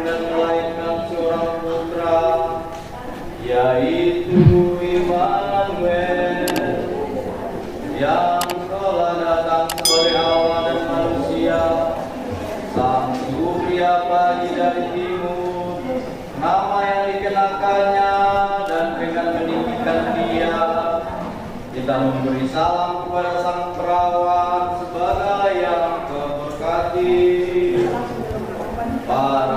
dan melahirkan seorang putra, yaitu Immanuel, yang telah datang sebagai Allah dan manusia, sang surya pagi dari timur, nama yang dikenakannya, dan dengan meninggikan dia, kita memberi salam kepada sang perawan sebagai yang terberkati. Para